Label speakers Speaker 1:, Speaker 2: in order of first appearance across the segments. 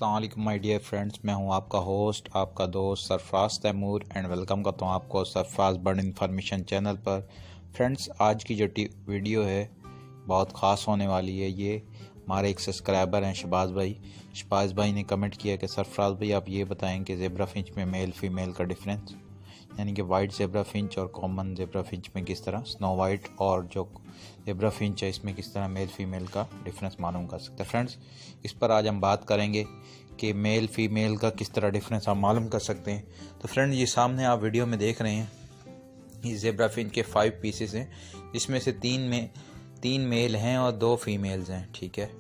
Speaker 1: अस्सलाम वालेकुम my dear friends, मैं हूं आपका होस्ट, आपका दोस्त सरफराज तैमूर एंड वेलकम करता हूं आपको सरफराज बर्ड इन्फॉर्मेशन चैनल पर। फ्रेंड्स, आज की जो वीडियो है बहुत ख़ास होने वाली है। ये हमारे एक सब्सक्राइबर हैं शहबाज भाई ने कमेंट किया कि सरफराज भाई आप ये बताएं कि ज़ेब्रा फिंच में मेल फीमेल का डिफरेंस, यानी कि वाइट ज़ेब्रा फिंच और कॉमन ज़ेब्रा फिंच में किस तरह, स्नो वाइट और जो ज़ेब्रा फिंच है इसमें किस तरह मेल फीमेल का डिफरेंस मालूम कर सकते हैं। फ्रेंड्स, इस पर आज हम बात करेंगे कि मेल फीमेल का किस तरह डिफरेंस आप मालूम कर सकते हैं। तो फ्रेंड्स, ये सामने आप वीडियो में देख रहे हैं, ये ज़ेब्रा फिंच के 5 पीसेस हैं, जिसमें से 3 मेल हैं और 2 फीमेल्स हैं। ठीक है,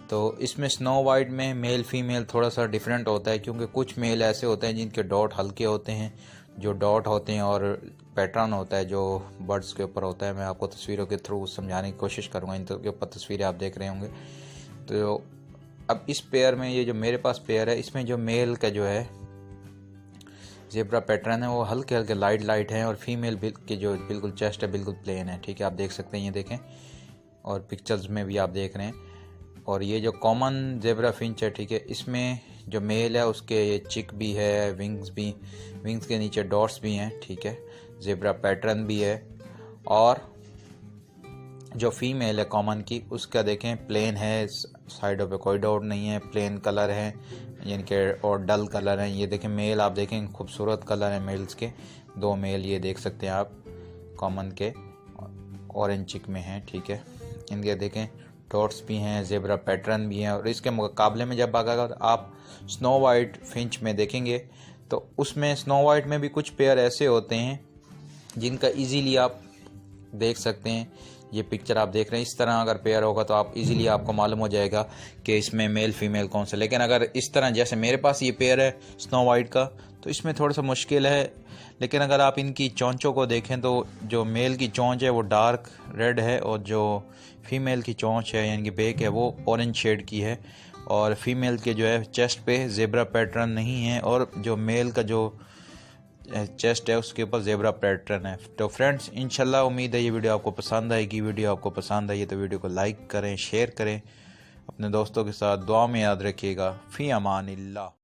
Speaker 1: तो इसमें स्नो वाइट में मेल फीमेल थोड़ा सा डिफरेंट होता है, क्योंकि कुछ मेल ऐसे होते हैं जिनके डॉट हल्के होते हैं, जो डॉट होते हैं और पैटर्न होता है जो बर्ड्स के ऊपर होता है। मैं आपको तस्वीरों के थ्रू समझाने की कोशिश करूँगा, इनके ऊपर तस्वीरें आप देख रहे होंगे। तो अब इस पेयर में, ये जो मेरे पास पेयर है, इसमें जो मेल का जो है ज़ेब्रा पैटर्न है वो हल्के हल्के लाइट हैं, और फीमेल की जो बिल्कुल चेस्ट है बिल्कुल प्लेन है। ठीक है, आप देख सकते हैं, ये देखें, और पिक्चर्स में भी आप देख रहे हैं। और ये जो कॉमन ज़ेब्रा फिंच है, ठीक है, इसमें जो मेल है उसके ये चिक भी है, विंग्स के नीचे डॉट्स भी हैं। ठीक है, ज़ेब्रा पैटर्न भी है, और जो फीमेल है कॉमन की, उसका देखें प्लेन है, साइडों पे कोई डॉट नहीं है, प्लेन कलर है, यानी कि और डल कलर है। ये देखें मेल, आप देखें खूबसूरत कलर है मेल्स के, 2 मेल ये देख सकते हैं आप कॉमन के, ऑरेंज चिक में हैं। ठीक है, इनके देखें डॉट्स भी हैं, ज़ेब्रा पैटर्न भी हैं। और इसके मुकाबले में जब अगर आप स्नो वाइट फिंच में देखेंगे, तो उसमें स्नो वाइट में भी कुछ पेयर ऐसे होते हैं जिनका इजीली आप देख सकते हैं। ये पिक्चर आप देख रहे हैं, इस तरह अगर पेयर होगा तो आप इजीली आपको मालूम हो जाएगा कि इसमें मेल फीमेल कौन सा। लेकिन अगर इस तरह जैसे मेरे पास ये पेयर है स्नो वाइट का, तो इसमें थोड़ा सा मुश्किल है। लेकिन अगर आप इनकी चोंचों को देखें तो जो मेल की चोंच है वो डार्क रेड है, और जो फीमेल की चोंच है यानी कि बेक है वो ऑरेंज शेड की है। और फीमेल के जो है चेस्ट पे ज़ेब्रा पैटर्न नहीं है, और जो मेल का जो चेस्ट है उसके ऊपर ज़ेब्रा पैटर्न है। तो फ्रेंड्स, इंशाल्लाह उम्मीद है ये वीडियो आपको पसंद आएगी। वीडियो आपको पसंद आई तो वीडियो को लाइक करें, शेयर करें, अपने दोस्तों के साथ दुआ में याद रखिएगा। फ़ी अमानिल्लाह।